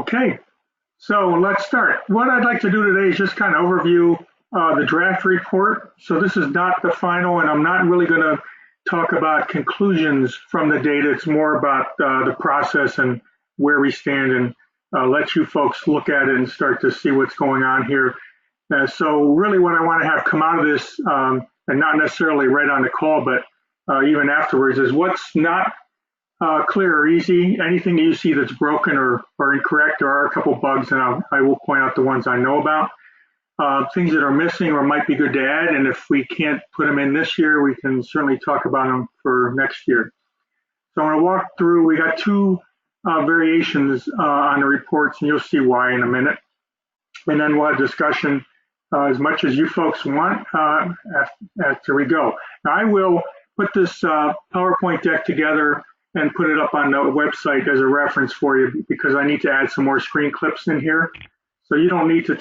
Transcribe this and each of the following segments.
Okay, so let's start. What I'd like to do today is just kind of overview the draft report. So this is not the final, and I'm not really going to talk about conclusions from the data. It's more about the process and where we stand, and let you folks look at it and start to see what's going on here. So really what I want to have come out of this, and not necessarily right on the call, but even afterwards, is what's not clear or easy. Anything that you see that's broken or incorrect. There are a couple bugs, and I will point out the ones I know about. Things that are missing or might be good to add, and if we can't put them in this year, we can certainly talk about them for next year. So I'm going to walk through. We got two variations on the reports, and you'll see why in a minute. And then we'll have discussion as much as you folks want after we go. Now, I will put this PowerPoint deck together and put it up on the website as a reference for you, because I need to add some more screen clips in here. So you don't need to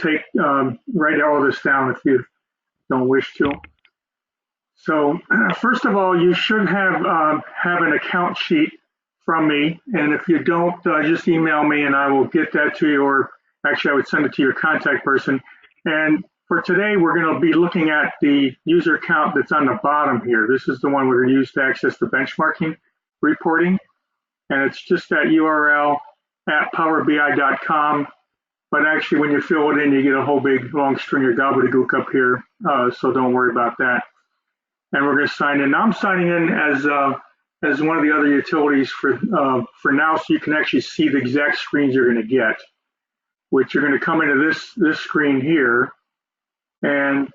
write all of this down if you don't wish to. So first of all, you should have an account sheet from me. And if you don't, just email me and I will get that to you, or actually I would send it to your contact person. And for today, we're going to be looking at the user account that's on the bottom here. This is the one we're going to use to access the benchmarking reporting, and it's just that URL at powerbi.com. But actually, when you fill it in, you get a whole big long string of gobbledygook up here, so don't worry about that. And we're going to sign in. Now I'm signing in as one of the other utilities for now, so you can actually see the exact screens you're going to get, which you're going to come into this screen here, and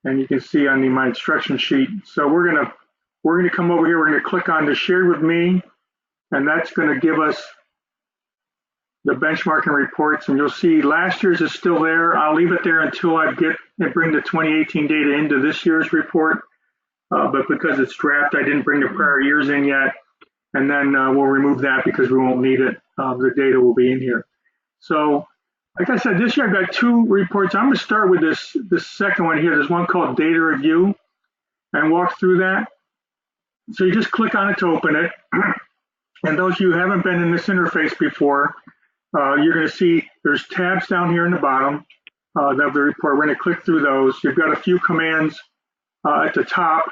you can see on my instruction sheet. So we're going to come over here. We're going to click on the Shared with Me, and that's going to give us the benchmarking reports. And you'll see last year's is still there. I'll leave it there until I bring the 2018 data into this year's report. But because it's draft, I didn't bring the prior years in yet. And then we'll remove that because we won't need it. The data will be in here. So, like I said, this year I've got two reports. I'm going to start with this second one here. There's one called Data Review, and walk through that. So you just click on it to open it. And those of you who haven't been in this interface before, you're going to see there's tabs down here in the bottom of the report. We're going to click through those. You've got a few commands at the top.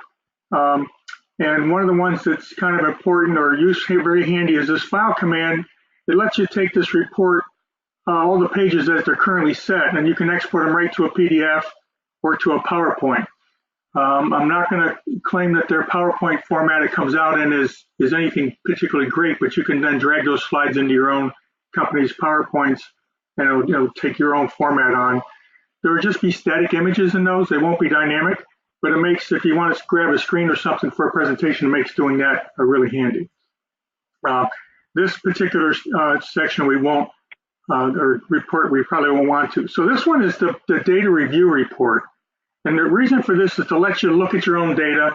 And one of the ones that's kind of important or very handy is this file command. It lets you take this report, all the pages as they're currently set, and you can export them right to a PDF or to a PowerPoint. I'm not going to claim that their PowerPoint format it comes out in is anything particularly great, but you can then drag those slides into your own company's PowerPoints, and it'll take your own format on. There will just be static images in those. They won't be dynamic, but it makes, if you want to grab a screen or something for a presentation, it makes doing that really handy. This particular section we won't, or report we probably won't want to. So this one is the data review report. And the reason for this is to let you look at your own data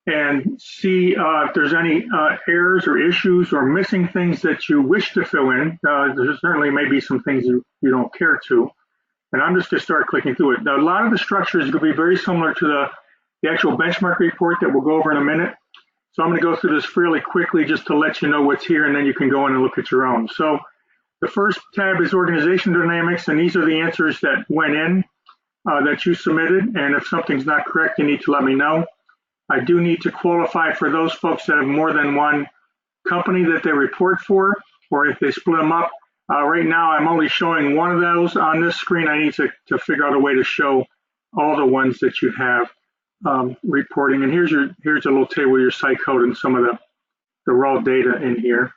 and see if there's any errors or issues or missing things that you wish to fill in. There certainly may be some things you don't care to. And I'm just going to start clicking through it. Now, a lot of the structure is going to be very similar to the actual benchmark report that we'll go over in a minute. So I'm going to go through this fairly quickly just to let you know what's here, and then you can go in and look at your own. So the first tab is organization dynamics, and these are the answers that went in. That you submitted, and if something's not correct, you need to let me know. I do need to qualify for those folks that have more than one company that they report for, or if they split them up. Right now, I'm only showing one of those on this screen. I need to figure out a way to show all the ones that you have reporting. And here's a little table with your site code and some of the raw data in here.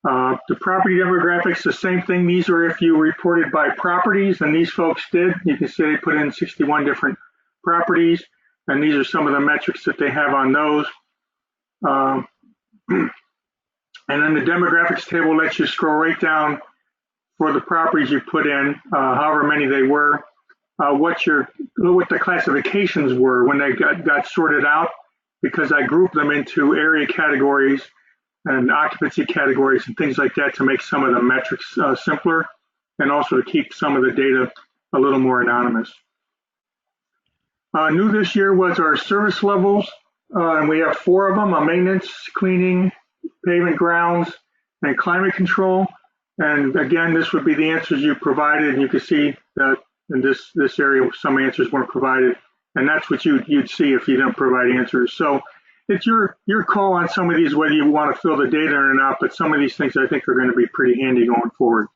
The property demographics, the same thing. These are if you reported by properties, and these folks did. You can see they put in 61 different properties, and these are some of the metrics that they have on those. And then the demographics table lets you scroll right down for the properties you put in, however many they were, what the classifications were when they got sorted out, because I grouped them into area categories and occupancy categories and things like that to make some of the metrics simpler, and also to keep some of the data a little more anonymous. New this year was our service levels, and we have 4 of them: maintenance, cleaning, pavement, grounds, and climate control. And again, this would be the answers you provided, and you can see that in this area, some answers weren't provided, and that's what you'd see if you didn't provide answers. So it's your call on some of these, whether you want to fill the data in or not, but some of these things I think are going to be pretty handy going forward.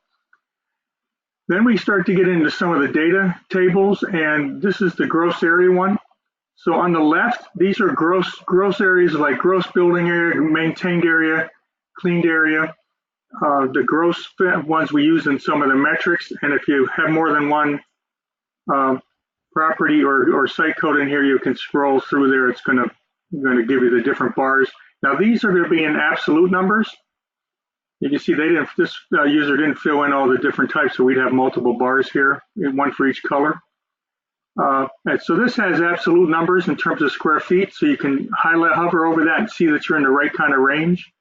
Then we start to get into some of the data tables, and this is the gross area one. So on the left, these are gross areas like gross building area, maintained area, cleaned area. The gross ones we use in some of the metrics, and if you have more than one property or site code in here, you can scroll through there. It's going to give you the different bars. Now these are going to be in absolute numbers. You can see this user didn't fill in all the different types, so we'd have multiple bars here, one for each color. And so this has absolute numbers in terms of square feet, so you can hover over that and see that you're in the right kind of range.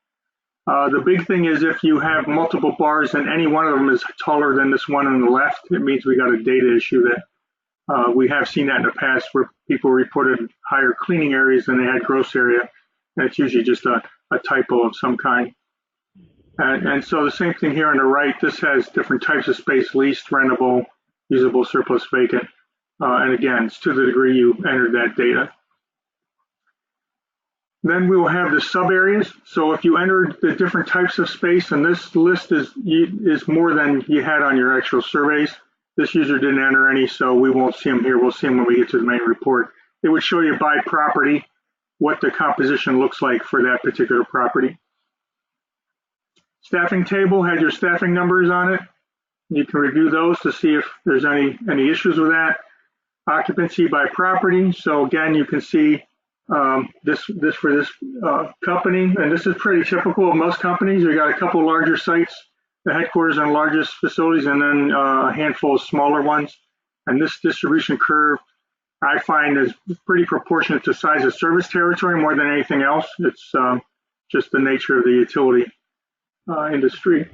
The big thing is if you have multiple bars and any one of them is taller than this one on the left, it means we got a data issue that we have seen that in the past where people reported higher cleaning areas than they had gross area, and it's usually just a typo of some kind. And so the same thing here on the right, this has different types of space: leased, rentable, usable, surplus, vacant. And again, it's to the degree you entered that data. Then we will have the sub areas. So if you entered the different types of space, and this list is more than you had on your actual surveys. This user didn't enter any, so we won't see them here. We'll see them when we get to the main report. It would show you by property what the composition looks like for that particular property. Staffing table had your staffing numbers on it. You can review those to see if there's any issues with that. Occupancy by property. So again, you can see this for this company, and this is pretty typical of most companies. We got a couple larger sites, the headquarters and largest facilities, and then a handful of smaller ones. And this distribution curve, I find, is pretty proportionate to size of service territory more than anything else. It's just the nature of the utility industry.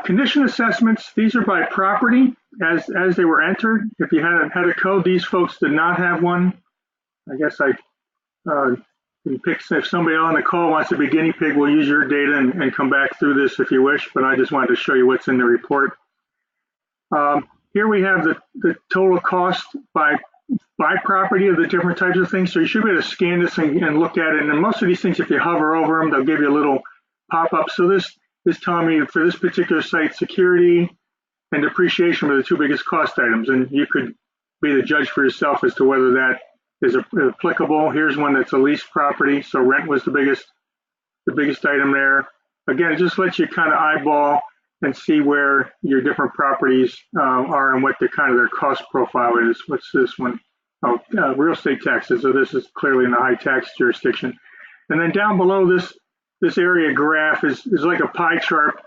Condition assessments, these are by property as they were entered. If you had a code, these folks did not have one. I guess I can pick, if somebody on the call wants to be guinea pig, we'll use your data and come back through this if you wish, but I just wanted to show you what's in the report. Here we have the total cost by property of the different types of things. So you should be able to scan this and look at it. And then most of these things, if you hover over them, they'll give you a little pop-up. So this is telling me for this particular site, security and depreciation are the two biggest cost items. And you could be the judge for yourself as to whether that is applicable. Here's one that's a leased property. So rent was the biggest item there. Again, it just lets you kind of eyeball and see where your different properties are and what the kind of their cost profile is. What's this one? Oh, real estate taxes. So this is clearly in a high tax jurisdiction. And then down below this area graph is like a pie chart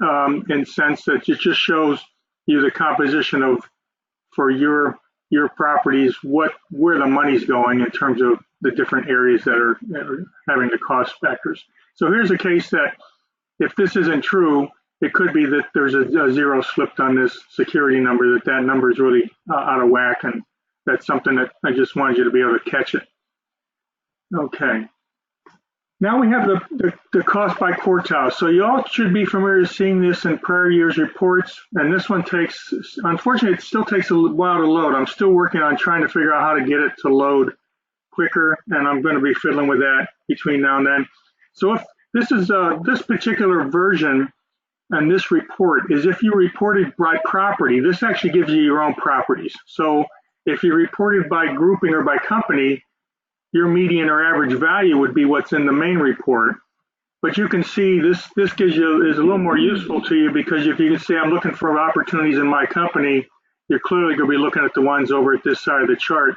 in sense that it just shows you the composition of, for your properties, where the money's going in terms of the different areas that are having the cost factors. So here's a case that if this isn't true, it could be that there's a zero slipped on this security number, that number is really out of whack, and that's something that I just wanted you to be able to catch it. Okay. Now we have the cost by Courthouse. So you all should be familiar with seeing this in prior year's reports. And this one unfortunately, it still takes a while to load. I'm still working on trying to figure out how to get it to load quicker. And I'm going to be fiddling with that between now and then. So if this is this particular version and this report is if you reported by property, this actually gives you your own properties. So if you reported by grouping or by company, your median or average value would be what's in the main report. But you can see this gives you, is a little more useful to you, because if you can say I'm looking for opportunities in my company, you're clearly going to be looking at the ones over at this side of the chart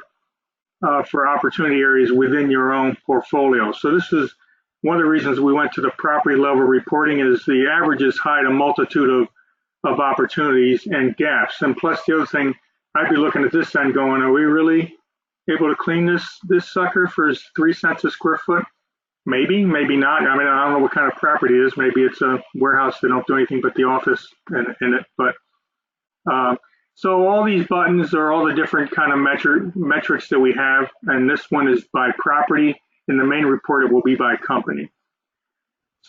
for opportunity areas within your own portfolio. So this is one of the reasons we went to the property level reporting, is the averages hide a multitude of opportunities and gaps. And plus the other thing, I'd be looking at this end going, are we really able to clean this sucker for 3 cents a square foot? Maybe, maybe not. I mean, I don't know what kind of property it is. Maybe it's a warehouse that don't do anything but the office in it. But so all these buttons are all the different kind of metrics that we have, and this one is by property. In the main report, it will be by company.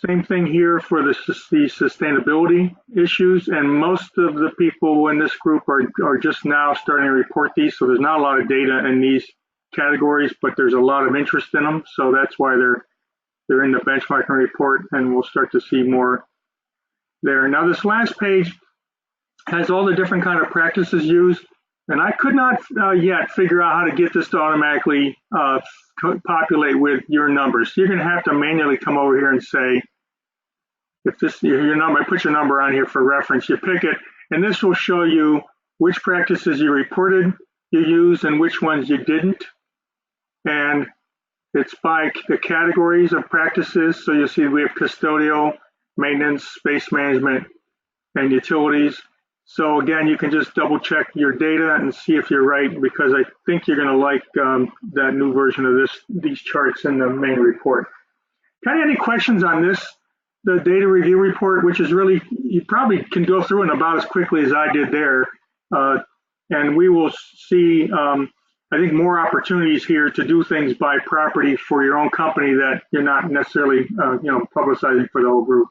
Same thing here for the sustainability issues, and most of the people in this group are just now starting to report these, so there's not a lot of data in these categories, but there's a lot of interest in them, so that's why they're in the benchmarking report, and we'll start to see more there. Now this last page has all the different kind of practices used, and I could not yet figure out how to get this to automatically populate with your numbers. So you're going to have to manually come over here and say, if this your number, I put your number on here for reference, you pick it, and this will show you which practices you reported you used and which ones you didn't. And it's by the categories of practices. So you'll see we have custodial, maintenance, space management, and utilities. So again, you can just double check your data and see if you're right, because I think you're going to like that new version of these charts in the main report. Kind of any questions on this, the data review report, which is really, you probably can go through it about as quickly as I did there. And we will see, I think, more opportunities here to do things by property for your own company that you're not necessarily, publicizing for the whole group.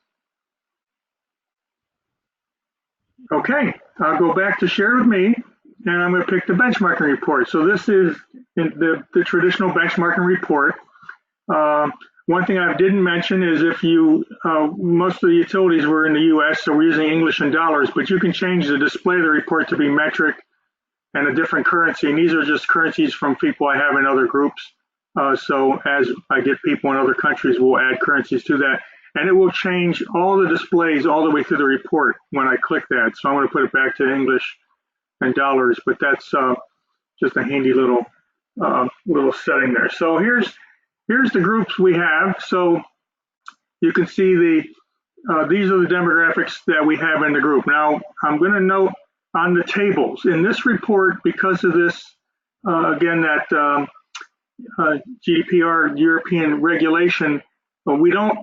Okay, I'll go back to share with me, and I'm going to pick the benchmarking report. So this is the traditional benchmarking report. One thing I didn't mention is if you, most of the utilities were in the US, so we're using English and dollars, but you can change the display of the report to be metric and a different currency. And these are just currencies from people I have in other groups. So as I get people in other countries, we'll add currencies to that. And it will change all the displays all the way through the report when I click that. So I'm going to put it back to English and dollars, but that's just a handy little setting there. So here's the groups we have. So you can see these are the demographics that we have in the group. Now I'm going to note on the tables in this report, because of this, again, that GDPR European regulation, we don't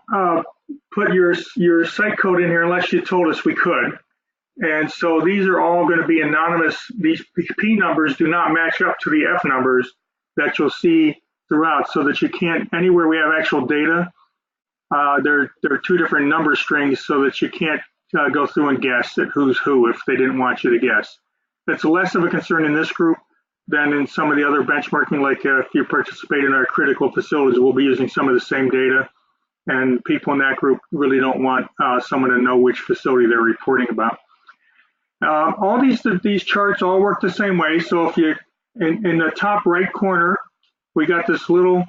put your site code in here unless you told us we could. And so these are all going to be anonymous. These P numbers do not match up to the F numbers that you'll see throughout, so that you can't, anywhere we have actual data, there are two different number strings so that you can't go through and guess at who's who if they didn't want you to guess. That's less of a concern in this group than in some of the other benchmarking, like if you participate in our critical facilities, we'll be using some of the same data. And people in that group really don't want someone to know which facility they're reporting about. All these charts all work the same way. So if you, in the top right corner, we got this little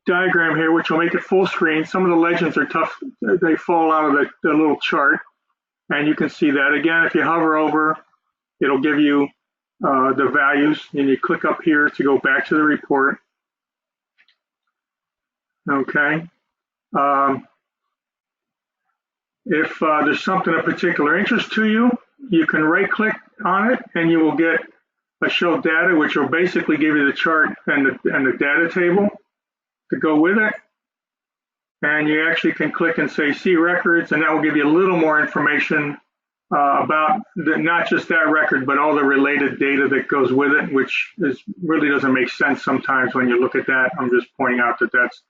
diagram here, which will make it full screen. Some of the legends are tough. They fall out of the little chart. And you can see that. Again, if you hover over, it'll give you the values. And you click up here to go back to the report. Okay. If there's something of particular interest to you, you can right click on it and you will get a show data, which will basically give you the chart and the data table to go with it. And you actually can click and say see records, and that will give you a little more information about not just that record, but all the related data that goes with it, which really doesn't make sense sometimes when you look at that. I'm just pointing out that that's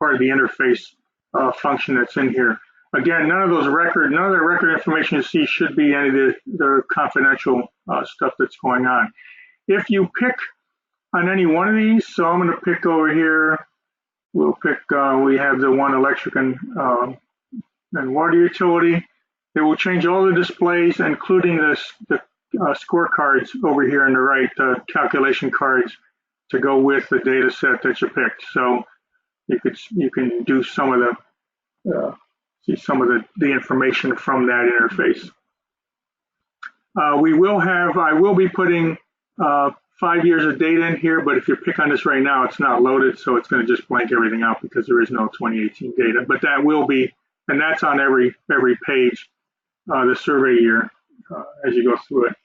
part of the interface function that's in here. Again, none of the record information you see should be any of the confidential stuff that's going on. If you pick on any one of these, so I'm going to pick over here, we'll pick, we have the one electric and water utility. It will change all the displays, including the scorecards over here on the right, calculation cards to go with the data set that you picked. So you can do some of the see some of the information from that interface. I will be putting 5 years of data in here, but if you pick on this right now, it's not loaded, so it's going to just blank everything out because there is no 2018 data. But that will be, and that's on every page, the survey year as you go through it.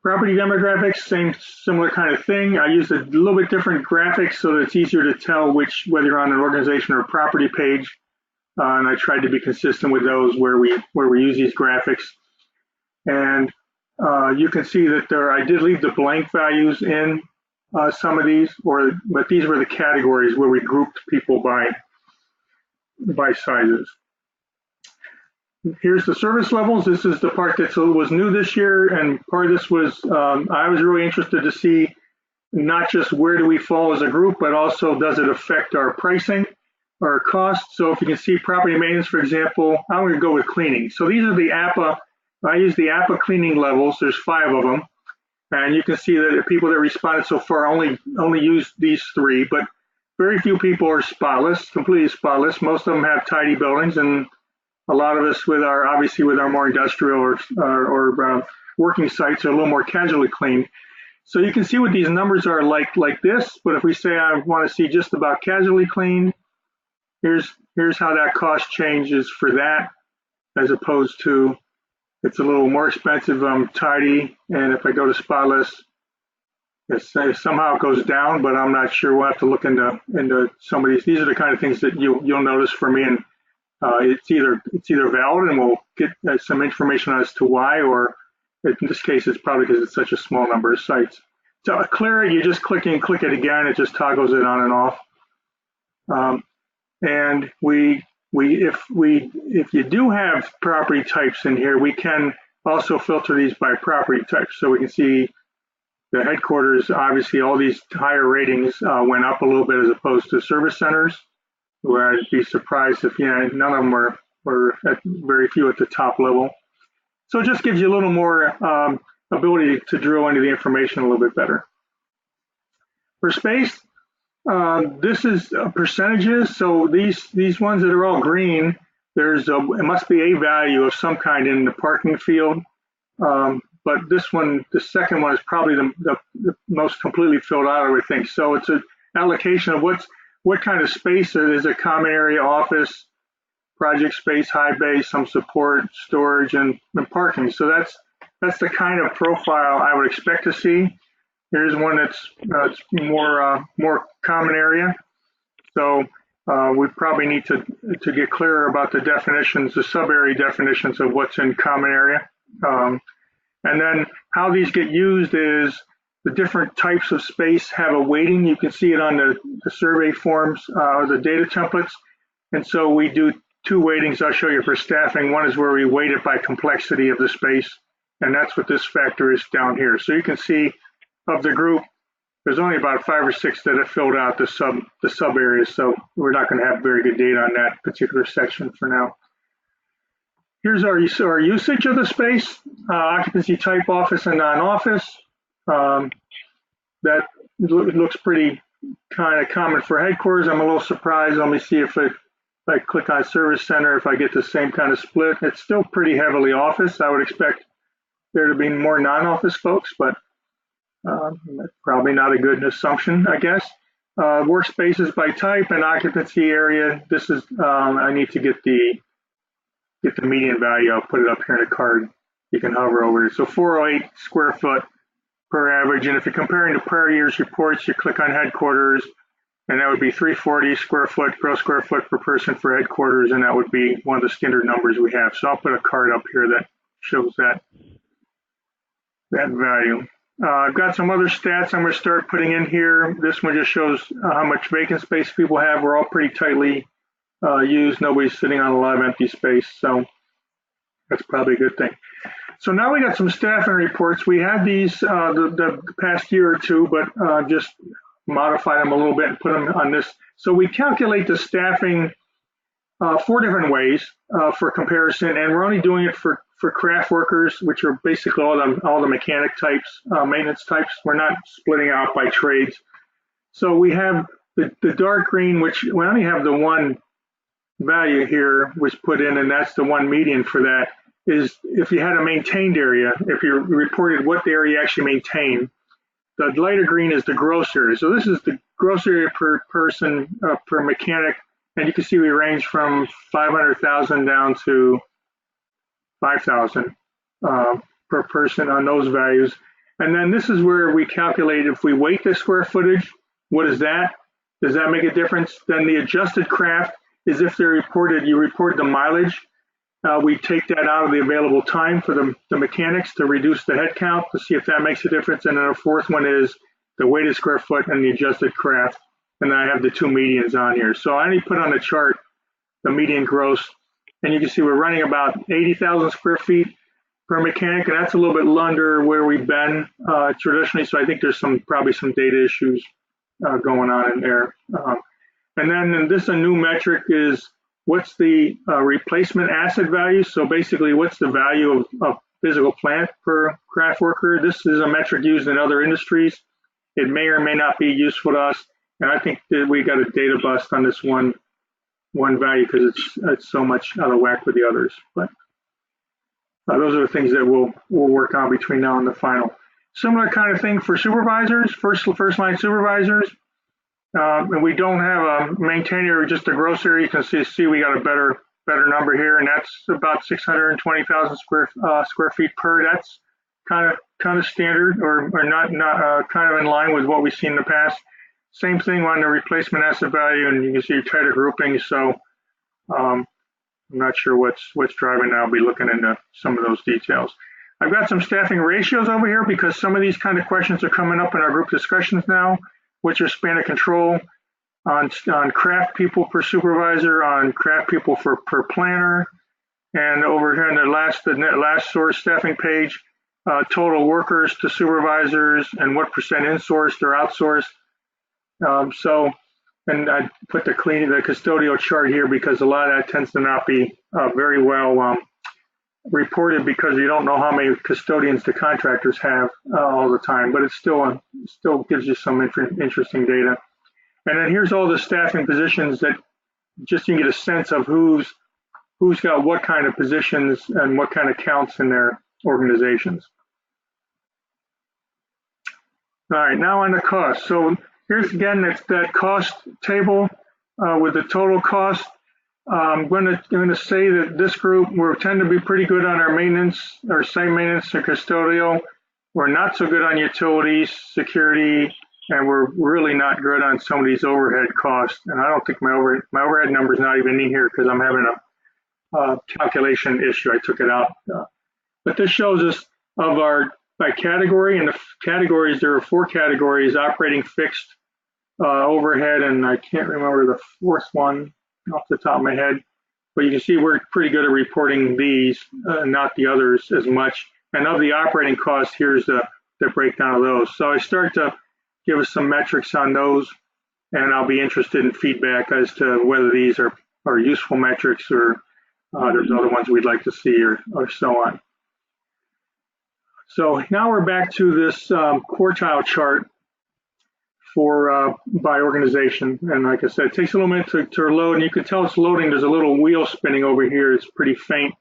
Property demographics, similar kind of thing. I use a little bit different graphics so that it's easier to tell whether you're on an organization or a property page. And I tried to be consistent with those where we use these graphics. And you can see that I did leave the blank values in some of these, but these were the categories where we grouped people by. by sizes. Here's the service levels. This is the part that was new this year, and part of this was I was really interested to see not just where do we fall as a group, but also does it affect our pricing, our costs. So if you can see property maintenance, for example, I'm going to go with cleaning. So these are the IFMA. I use the IFMA cleaning levels. There's 5 of them, and you can see that the people that responded so far only used these 3, but very few people are spotless, completely spotless. Most of them have tidy buildings, and a lot of us obviously with our more industrial or working sites are a little more casually cleaned. So you can see what these numbers are like this, but if we say I want to see just about casually cleaned, here's how that cost changes for that, as opposed to it's a little more expensive tidy, and if I go to spotless, somehow it goes down, but I'm not sure. We'll have to look into some of these. These are the kind of things that you'll notice for me, and it's either valid, and we'll get some information as to why, or in this case, it's probably because it's such a small number of sites. To clear it, you just click it again. It just toggles it on and off. And if you do have property types in here, we can also filter these by property types. So we can see the headquarters. Obviously, all these higher ratings went up a little bit as opposed to service centers, where I'd be surprised if none of them were at very few at the top level. So it just gives you a little more ability to drill into the information a little bit better. For space, this is percentages. So these ones that are all green, it must be a value of some kind in the parking field. But this one, the second one, is probably the most completely filled out, I would think. So it's an allocation of what kind of space it is: a common area, office, project space, high bay, some support, storage, and parking. So that's the kind of profile I would expect to see. Here's one that's more common area. So we probably need to get clearer about the definitions, the sub-area definitions of what's in common area. And then how these get used is the different types of space have a weighting. You can see it on the survey forms, the data templates. And so we do 2 weightings I'll show you for staffing. One is where we weight it by complexity of the space, and that's what this factor is down here. So you can see of the group, there's only about 5 or 6 that have filled out the sub areas, so we're not going to have very good data on that particular section for now. Here's our usage of the space, occupancy type, office and non-office. That looks pretty kind of common for headquarters. I'm a little surprised. Let me see if I click on service center, if I get the same kind of split. It's still pretty heavily office. I would expect there to be more non-office folks, but that's probably not a good assumption, I guess. Workspaces by type and occupancy area. This is I need to get the median value. I'll put it up here in a card. You can hover over it. So 408 square foot per average. And if you're comparing to prior year's reports, you click on headquarters, and that would be 340 gross square foot per person for headquarters, and that would be one of the standard numbers we have. So I'll put a card up here that shows that value. I've got some other stats I'm going to start putting in here. This one just shows how much vacant space people have. We're all pretty tightly used. Nobody's sitting on a lot of empty space, so that's probably a good thing. So now we got some staffing reports. We had these the past year or two, but just modify them a little bit and put them on this. So we calculate the staffing 4 different ways for comparison, and we're only doing it for craft workers, which are basically all the mechanic types, maintenance types. We're not splitting out by trades. So we have the dark green, which we only have the one value here was put in, and that's the one median for that, is if you had a maintained area, if you reported what the area you actually maintained. The lighter green is the gross area. So this is the gross area per person, per mechanic, and you can see we range from 500,000 down to 5,000 per person on those values. And then this is where we calculate if we weight the square footage, what is that? Does that make a difference? Then the adjusted craft is if you reported the mileage. We take that out of the available time for the mechanics to reduce the head count to see if that makes a difference. And then the fourth one is the weighted square foot and the adjusted craft. And then I have the 2 medians on here. So I only put on the chart the median gross. And you can see we're running about 80,000 square feet per mechanic, and that's a little bit under where we've been traditionally. So I think there's probably some data issues going on in there. And then this a new metric is what's the replacement asset value. So basically, what's the value of physical plant per craft worker? This is a metric used in other industries. It may or may not be useful to us. And I think that we got a data bust on this one value because it's so much out of whack with the others. But those are the things that we'll work on between now and the final. Similar kind of thing for supervisors, first line supervisors. And we don't have a maintainer, just a gross area. You can see we got a better number here, and that's about 620,000 square feet per. That's kind of standard, or not kind of in line with what we've seen in the past. Same thing on the replacement asset value, and you can see tighter grouping. So I'm not sure what's driving that. I'll be looking into some of those details. I've got some staffing ratios over here because some of these kind of questions are coming up in our group discussions now. What's your span of control on craft people per supervisor, on craft people per planner, and over here in the last source staffing page, total workers to supervisors and what percent insourced or outsourced. And I put the custodial chart here because a lot of that tends to not be very well reported because you don't know how many custodians the contractors have all the time, but it still gives you some interesting data. And then here's all the staffing positions that just you can get a sense of who's got what kind of positions and what kind of counts in their organizations. All right, now on the cost. So here's again that cost table with the total cost. I'm going to say that this group we tend to be pretty good on our maintenance, our site maintenance and custodial. We're not so good on utilities, security, and we're really not good on some of these overhead costs. And I don't think my overhead number is not even in here because I'm having a calculation issue. I took it out. But this shows us of our by category, and the categories, there are 4 categories: operating, fixed, overhead, and I can't remember the fourth one off the top of my head. But you can see we're pretty good at reporting these, not the others as much. And of the operating costs, here's the breakdown of those. So I start to give us some metrics on those, and I'll be interested in feedback as to whether these are useful metrics or there's other ones we'd like to see or so on. So now we're back to this quartile chart for by organization. And like I said, it takes a little minute to load, and you can tell it's loading. There's a little wheel spinning over here. It's pretty faint.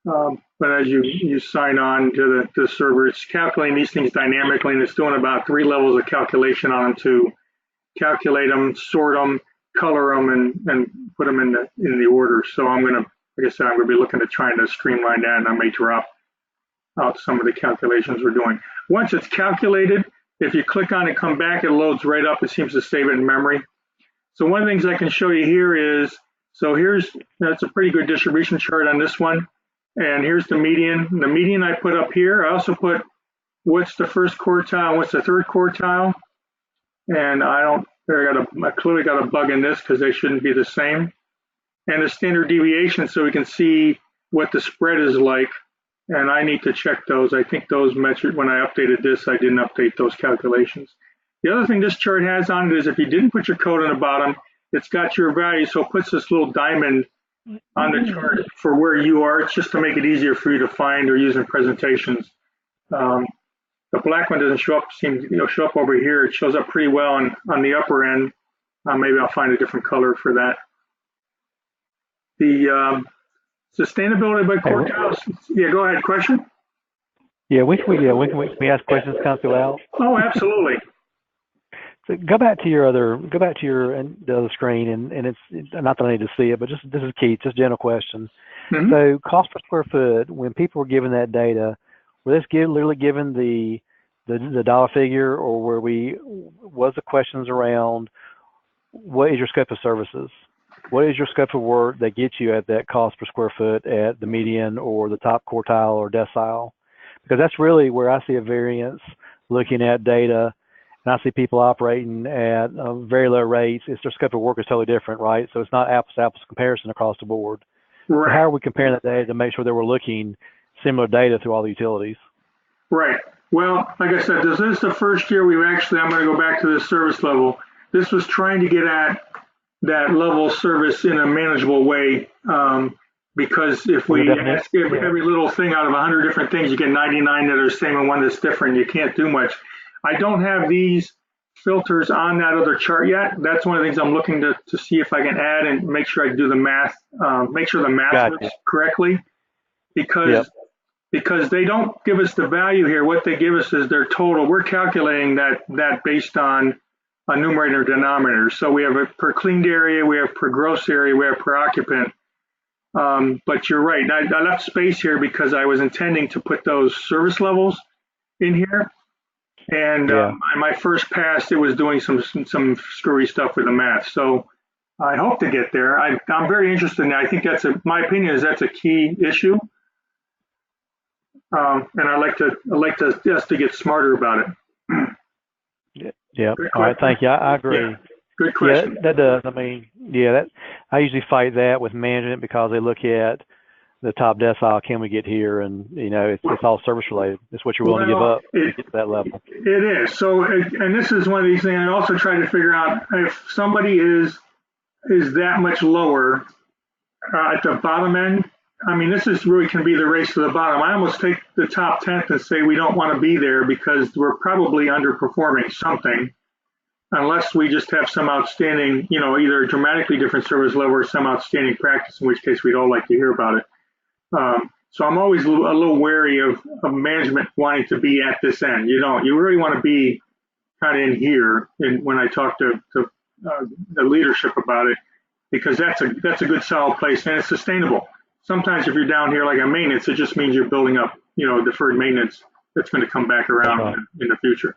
But as you sign on to the server, it's calculating these things dynamically, and it's doing about 3 levels of calculation on them to calculate them, sort them, color them, and put them in the order. So I'm going to, like I said, I'm going to be looking at trying to streamline that, and I may drop out some of the calculations we're doing. Once it's calculated, if you click on it, come back, it loads right up. It seems to save it in memory. So one of the things I can show you here is, that's a pretty good distribution chart on this one. And here's the median. The median I put up here. I also put what's the first quartile, what's the third quartile. And I clearly got a bug in this because they shouldn't be the same. And the standard deviation, so we can see what the spread is like. And I need to check those. I think those measured when I updated this, I didn't update those calculations. The other thing this chart has on it is if you didn't put your code on the bottom, it's got your value. So it puts this little diamond on the chart for where you are. It's just to make it easier for you to find or use in presentations. The black one doesn't show up. Show up over here. It shows up pretty well on the upper end. Maybe I'll find a different color for that. The sustainability by Courthouse. Yeah, go ahead. Question? Yeah, we can ask questions kind of throughout. Oh, absolutely. So go back to the other screen, and it's not that I need to see it, but this is key, just general question. Mm-hmm. So cost per square foot, when people were given that data, were this literally given the dollar figure, or was the questions around what is your scope of services? What is your scope of work that gets you at that cost per square foot at the median or the top quartile or decile? Because that's really where I see a variance looking at data. and I see people operating at very low rates, their scope of work is totally different, right? So it's not apples to apples comparison across the board. Right. So how are we comparing that data to make sure that we're looking similar data through all the utilities? Right. Well, like I said, this is the first year I'm going to go back to the service level. This was trying to get at that level of service in a manageable way. Because if we ask every little thing out of 100 different things, you get 99 that are the same and one that's different. You can't do much. I don't have these filters on that other chart yet. That's one of the things I'm looking to see if I can add and make sure I do the math, make sure the math works correctly, because they don't give us the value here. What they give us is their total. We're calculating that based on a numerator and denominator. So we have a per cleaned area, we have per gross area, we have per occupant. But you're right. I left space here because I was intending to put those service levels in here. And my first pass, it was doing some screwy stuff with the math. So I hope to get there. I'm very interested in that. I think my opinion is that's a key issue. And I'd like to get smarter about it. Yeah. All right. Thank you. I agree. Yeah. Good question. Yeah, that does. I mean, I usually fight that with management because they look at the top decile. Can we get here? And it's all service related. It's what you're willing to give up to get to that level. It is. So, and this is one of these things. I also try to figure out if somebody is that much lower at the bottom end. I mean, this is really can be the race to the bottom. I almost take the top 10th and say we don't want to be there because we're probably underperforming something. Unless we just have some outstanding, either a dramatically different service level or some outstanding practice, in which case we'd all like to hear about it. So I'm always a little wary of management wanting to be at this end. You really want to be kind of in here when I talk to the leadership about it, because that's a good solid place and it's sustainable. Sometimes if you're down here like on maintenance, it just means you're building up, deferred maintenance that's going to come back around in the future.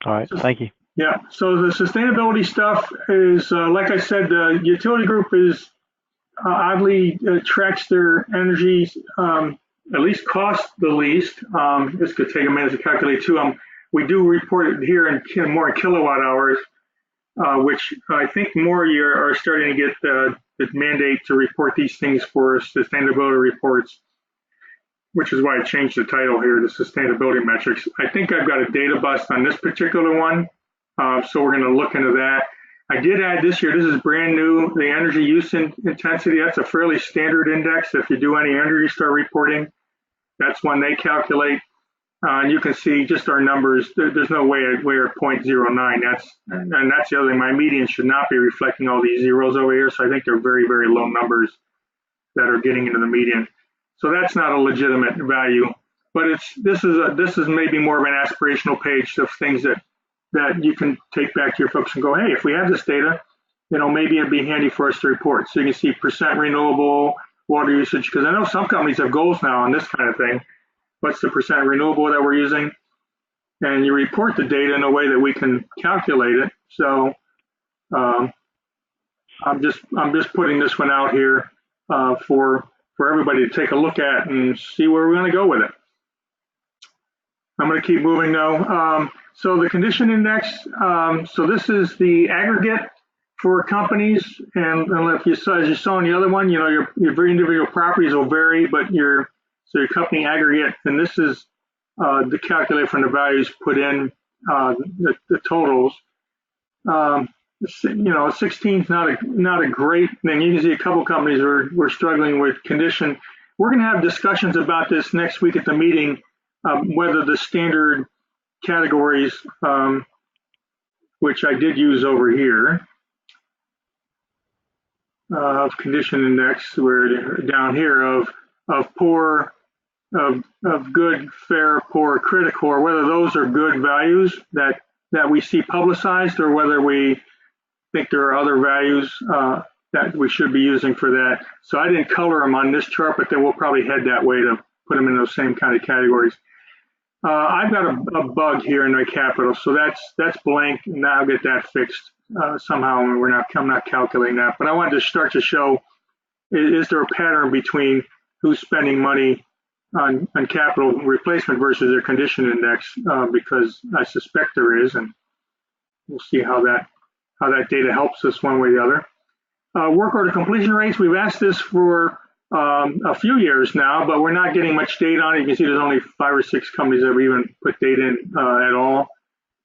All right, thank you. Yeah, so the sustainability stuff is, like I said, the utility group is oddly tracks their energy, at least cost the least. This could take a minute to calculate too. We do report it here in more kilowatt hours, which I think more you are starting to get the mandate to report these things for sustainability reports, which is why I changed the title here to sustainability metrics. I think I've got a data bust on this particular one. So we're going to look into that. I did add this year, this is brand new, the energy use intensity. That's a fairly standard index. If you do any Energy Star reporting, that's one they calculate. And you can see just our numbers. There's no way we're at 0.09. That's the other thing. My median should not be reflecting all these zeros over here. So I think they're very, very low numbers that are getting into the median. So that's not a legitimate value. But this is maybe more of an aspirational page of things that you can take back to your folks and go, hey, if we have this data, maybe it'd be handy for us to report. So you can see percent renewable, water usage, because I know some companies have goals now on this kind of thing. What's the percent renewable that we're using? And you report the data in a way that we can calculate it. So I'm just putting this one out here for everybody to take a look at and see where we're going to go with it. I'm going to keep moving though. So the condition index, so this is the aggregate for companies, and if you saw, as you saw in the other one, your individual properties will vary, but your company aggregate, and this is the calculate from the values put in the totals. 16 is not a great thing. You can see a couple companies were struggling with condition. We're going to have discussions about this next week at the meeting, whether the standard categories, which I did use over here, of condition index, we're down here of poor, of good, fair, poor, critical, or whether those are good values that we see publicized, or whether we think there are other values that we should be using for that. So I didn't color them on this chart, but then we'll probably head that way to put them in those same kind of categories. I've got a bug here in my capital, so that's blank. Now I'll get that fixed somehow, and I'm not calculating that. But I wanted to start to show, is there a pattern between who's spending money on capital replacement versus their condition index, because I suspect there is, and we'll see how that data helps us one way or the other. Work order completion rates, we've asked this for a few years now, but we're not getting much data on it. You can see there's only 5 or 6 companies that have even put data in at all.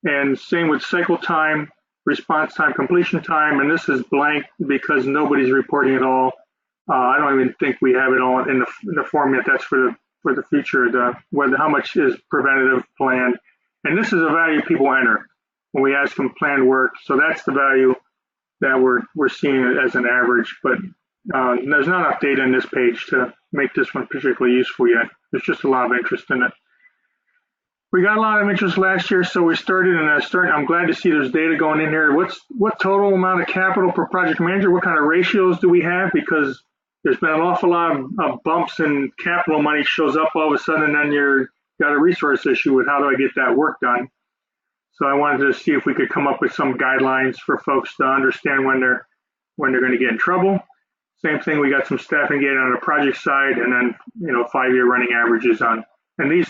And same with cycle time, response time, completion time, and this is blank because nobody's reporting at all. I don't even think we have it all in the format that's for the future, how much is preventative, planned. And this is a value people enter when we ask them planned work. So that's the value that we're seeing as an average, but there's not enough data in this page to make this one particularly useful yet. There's just a lot of interest in it. We got a lot of interest last year, so we started, and I'm glad to see there's data going in here. What total amount of capital per project manager? What kind of ratios do we have? Because there's been an awful lot of bumps in capital money shows up all of a sudden, and then you've got a resource issue with how do I get that work done. So I wanted to see if we could come up with some guidelines for folks to understand when they're going to get in trouble. Same thing, we got some staffing data on the project side, and then 5-year running averages on. And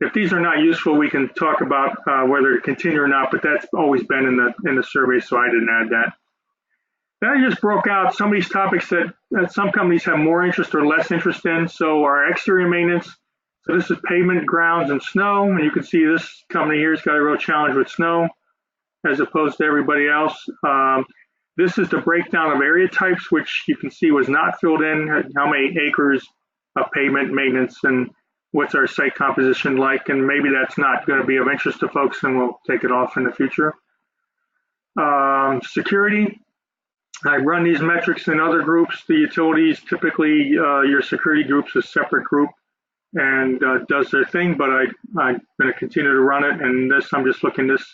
if these are not useful, we can talk about whether to continue or not. But that's always been in the survey, so I didn't add that. Then I just broke out some of these topics that some companies have more interest or less interest in. So our exterior maintenance. So this is pavement, grounds, and snow. And you can see this company here has got a real challenge with snow as opposed to everybody else. This is the breakdown of area types, which you can see was not filled in, how many acres of pavement maintenance and what's our site composition like. And maybe that's not going to be of interest to folks, and we'll take it off in the future. Security. I run these metrics in other groups. The utilities, typically your security group's a separate group and does their thing, but I'm going to continue to run it. And this, I'm just looking, this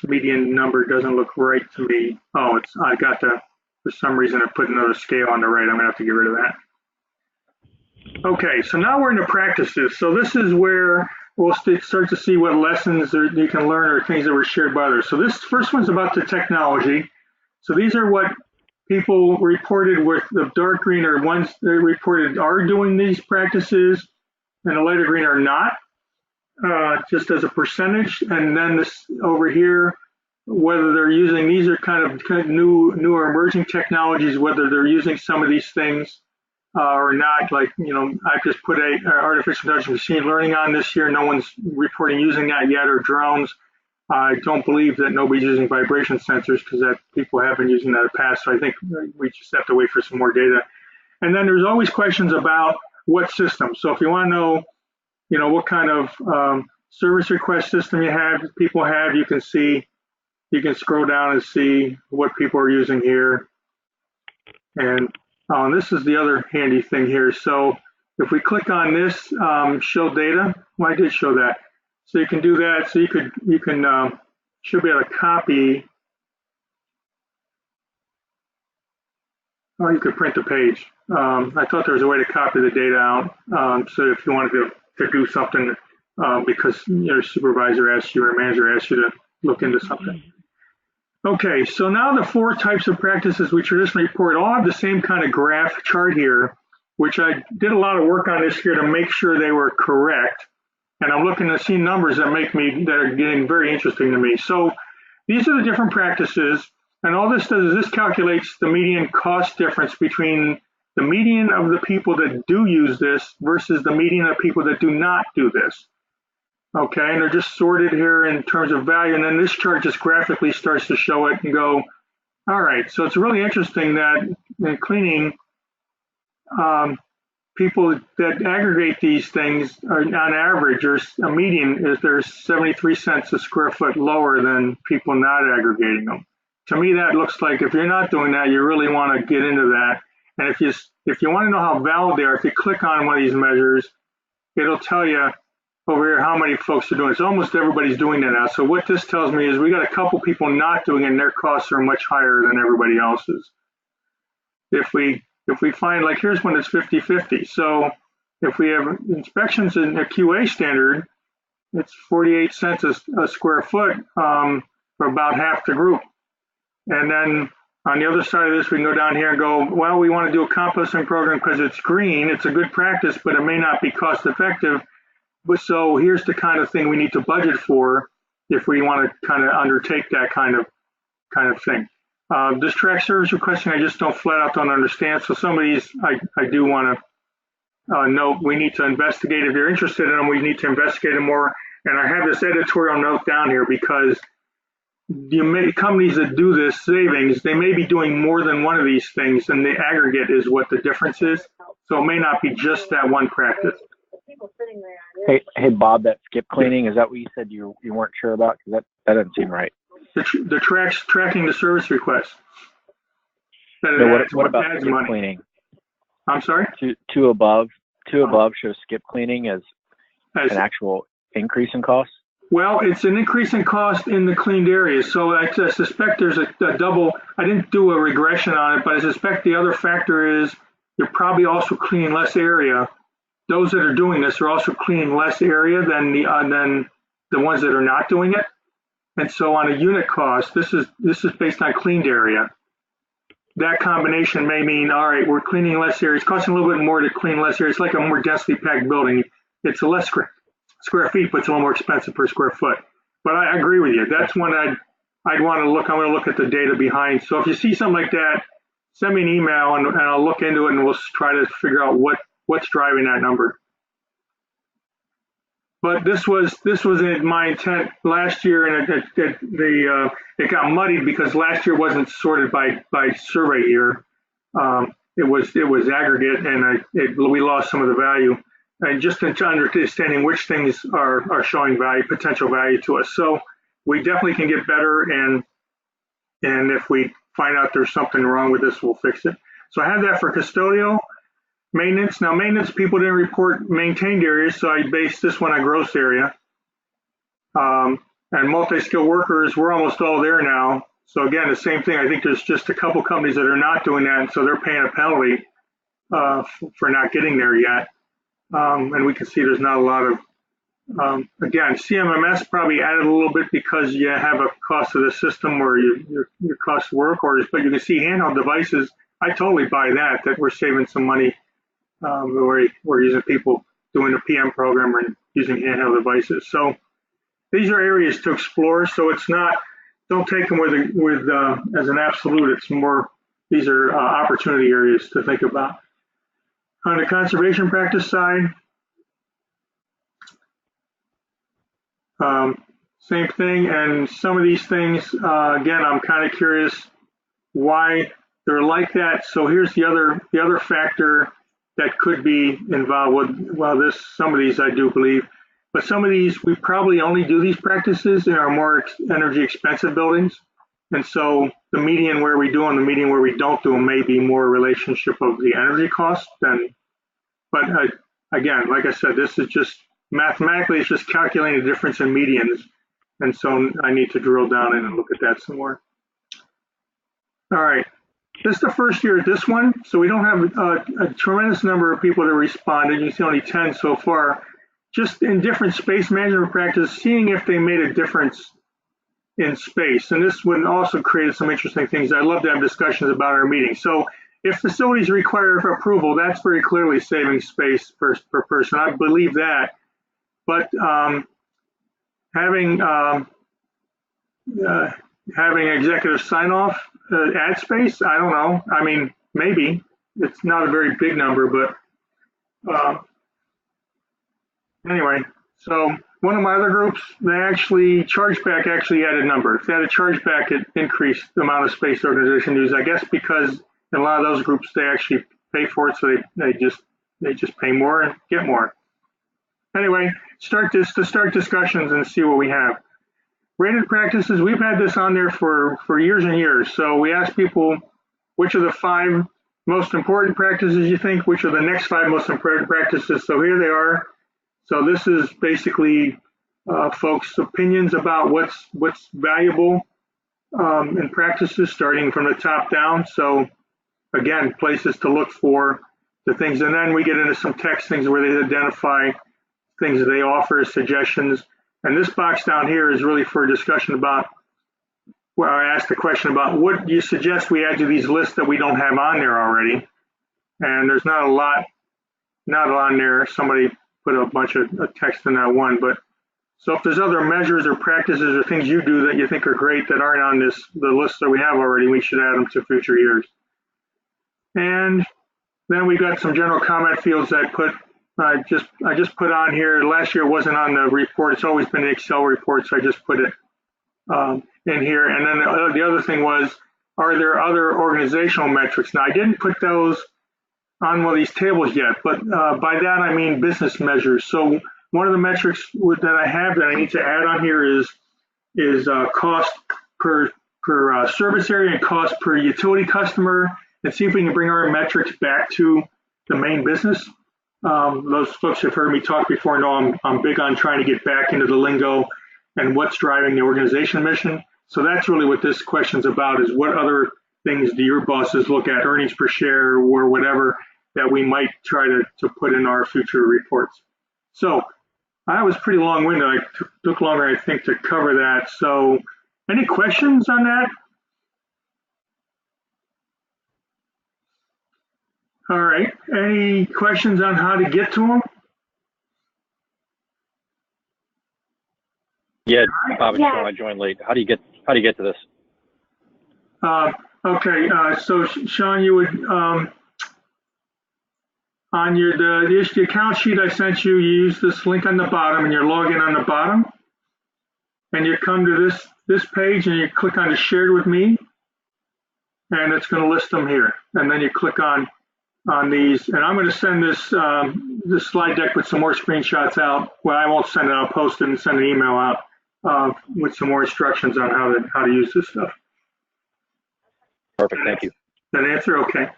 median number doesn't look right to me. Oh, for some reason I put another scale on the right. I'm going to have to get rid of that. Okay, so now we're into practices. So this is where we'll start to see what lessons you can learn or things that were shared by others. So this first one's about the technology. So these are what people reported with the dark green are ones they reported are doing these practices, and the lighter green are not, just as a percentage. And then this over here, whether they're using, these are kind of newer emerging technologies, whether they're using some of these things or not. Like, I've just put artificial intelligence machine learning on this year. No one's reporting using that yet, or drones. I don't believe that nobody's using vibration sensors because that people have been using that in the past. So I think we just have to wait for some more data. And then there's always questions about what system. So if you want to know, what kind of service request system people have, you can scroll down and see what people are using here. And this is the other handy thing here. So if we click on this, show data, well, I did show that. So you can do that. So you can should be able to copy. Or you could print the page. I thought there was a way to copy the data out. So if you wanted to do something because your supervisor asks you or manager asks you to look into something. Okay, so now the 4 types of practices we traditionally report all have the same kind of graph chart here, which I did a lot of work on this here to make sure they were correct. And I'm looking to see numbers that are getting very interesting to me. So these are the different practices, and all this does is this calculates the median cost difference between the median of the people that do use this versus the median of people that do not do this. Okay, and they're just sorted here in terms of value, and then this chart just graphically starts to show it and go, all right, so it's really interesting that in cleaning, people that aggregate these things are on average, or a median is there's 73 cents a square foot lower than people not aggregating them. To me, that looks like if you're not doing that, you really want to get into that. And if you want to know how valid they are, if you click on one of these measures, it'll tell you over here how many folks are doing it. So almost everybody's doing that now. So what this tells me is we got a couple people not doing it, and their costs are much higher than everybody else's. If we find, like, here's one that's 50-50. So if we have inspections in a QA standard, it's 48 cents a square foot for about half the group. And then On the other side of this, we can go down here and go, well, we want to do a composting program because it's green. It's a good practice, but it may not be cost effective. But so here's the kind of thing we need to budget for if we want to kind of undertake that kind of thing. This track service requesting, I just flat out don't understand. So some of these I do want to note we need to investigate. If you're interested in them, we need to investigate them more. And I have this editorial note down here because the companies that do this savings, they may be doing more than one of these things, and the aggregate is what the difference is. So it may not be just that one practice. Hey, Bob, that skip cleaning, is that what you said you weren't sure about? Because that doesn't seem right. The tracking the service request. No, what about skip cleaning? I'm sorry? Two above shows skip cleaning as an actual increase in cost? Well, it's an increase in cost in the cleaned areas. So I suspect there's a double. I didn't do a regression on it, but I suspect the other factor is you're probably also cleaning less area. Those that are doing this are also cleaning less area than the ones that are not doing it. And so on a unit cost, this is based on cleaned area. That combination may mean, all right, we're cleaning less area. It's costing a little bit more to clean less area. It's like a more densely packed building. It's a less square feet, but it's a little more expensive per square foot. But I agree with you. That's one I'd want to look. I'm going to look at the data behind. So if you see something like that, send me an email and I'll look into it and we'll try to figure out what's driving that number. But this was my intent last year, and it got muddied because last year wasn't sorted by survey year. It was aggregate, and we lost some of the value. And just in understanding which things are showing value, potential value to us. So we definitely can get better, and if we find out there's something wrong with this, we'll fix it. So I have that for custodial. Maintenance. Now, maintenance people didn't report maintained areas, so I based this one on gross area. And multi-skilled workers, we're almost all there now. So again, the same thing. I think there's just a couple companies that are not doing that, and so they're paying a penalty for not getting there yet. And we can see there's not a lot of, again, CMMS probably added a little bit because you have a cost of the system or your cost of work orders, but you can see handheld devices. I totally buy that we're saving some money. We're using people doing the PM program and using handheld devices. So these are areas to explore. So it's not, don't take them with as an absolute. It's more, these are opportunity areas to think about. On the conservation practice side, same thing. And some of these things, again, I'm kind of curious why they're like that. So here's the other factor that could be involved with, some of these I do believe, but some of these, we probably only do these practices in our more energy expensive buildings. And so the median where we do and the median where we don't do them may be more a relationship of the energy cost but again, like I said, this is just mathematically, it's just calculating the difference in medians. And so I need to drill down in and look at that some more. All right. This is the first year of this one, so we don't have a tremendous number of people that responded. You see only 10 so far. Just in different space management practice, seeing if they made a difference in space. And this would also create some interesting things. I'd love to have discussions about our meeting. So if facilities require approval, that's very clearly saving space per person. I believe that. But having executive sign-off ad space, I don't know. I mean, maybe. It's not a very big number, but anyway. So one of my other groups, they actually, chargeback actually added number. If they had a chargeback, it increased the amount of space the organization uses. I guess because in a lot of those groups, they actually pay for it, so they just pay more and get more. Anyway, start discussions and see what we have. Rated practices, we've had this on there for years and years. So we asked people, which are the 5 most important practices you think, which are the next 5 most important practices. So here they are. So this is basically folks' opinions about what's valuable in practices, starting from the top down. So again, places to look for the things. And then we get into some text things where they identify things that they offer as suggestions. And this box down here is really for a discussion about well, I asked the question about what do you suggest we add to these lists that we don't have on there already? And there's not a lot, not on there. Somebody put a bunch of text in that one, but so if there's other measures or practices or things you do that you think are great that aren't on the list that we have already, we should add them to future years. And then we got some general comment fields that I just put on here. Last year it wasn't on the report. It's always been an Excel report, so I just put it in here. And then the other thing was, are there other organizational metrics? Now I didn't put those on one of these tables yet, but by that I mean business measures. So one of the metrics that I have that I need to add on here is cost per service area and cost per utility customer, and see if we can bring our metrics back to the main business. Those folks who've heard me talk before know I'm big on trying to get back into the lingo and what's driving the organization mission. So that's really what this question's about, is what other things do your bosses look at, earnings per share or whatever, that we might try to put in our future reports. So I was pretty long-winded. I took longer, I think, to cover that. So any questions on that? All right. Any questions on how to get to them? Yeah, Bob and Sean, I joined late. How do you get to this? Okay. So Sean, you would on the account sheet I sent you, you use this link on the bottom, and you log in on the bottom, and you come to this page, and you click on the shared with me, and it's going to list them here. And then you click on these, and I'm going to send this slide deck with some more screenshots out. Well, I won't send it. I'll post it and send an email out with some more instructions on how to use this stuff. Perfect. Thank you. That answer? Okay.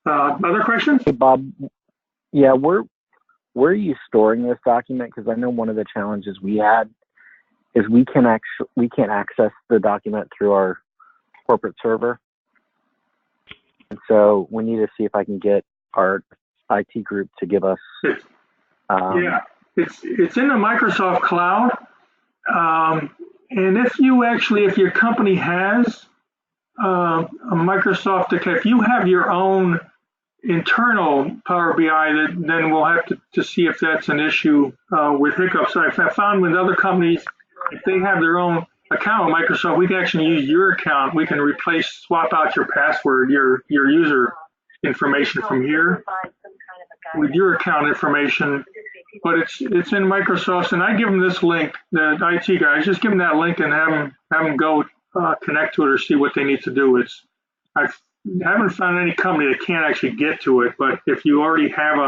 Other questions? Hey, Bob. Yeah, where are you storing this document? Because I know one of the challenges we had is we can't access the document through our corporate server. And so we need to see if I can get our IT group to give us. Yeah, it's in the Microsoft Cloud. And if your company has a Microsoft account, if you have your own internal Power BI, then we'll have to see if that's an issue with hiccups. I found with other companies, if they have their own account with Microsoft, we can actually use your account. We can swap out your password, your user information from here with your account information. But it's in Microsoft, and I give them this link. The IT guys, just give them that link and have them go connect to it or see what they need to do. I haven't found any company that can't actually get to it. But if you already have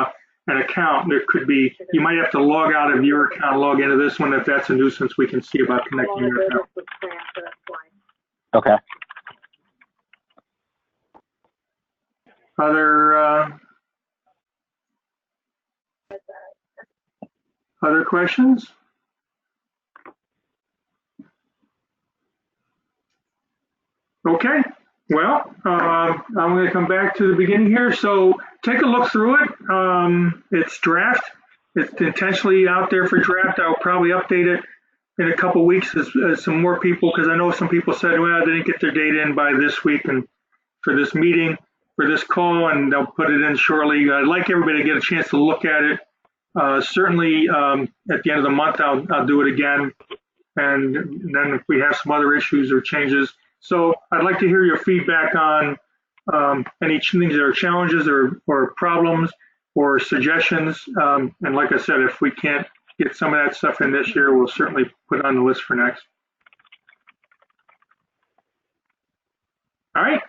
an account, there could be, you might have to log out of your account, log into this one. If that's a nuisance, we can see about connecting your account. Okay. Other questions? Okay. Well, I'm going to come back to the beginning here. So take a look through it. It's draft. It's intentionally out there for draft. I'll probably update it in a couple weeks as some more people, because I know some people said, well, they didn't get their data in by this week and for this meeting, for this call, and they'll put it in shortly. I'd like everybody to get a chance to look at it. Certainly at the end of the month, I'll do it again. And then if we have some other issues or changes. So I'd like to hear your feedback on any things that are challenges or problems or suggestions. And like I said, if we can't get some of that stuff in this year, we'll certainly put it on the list for next. All right.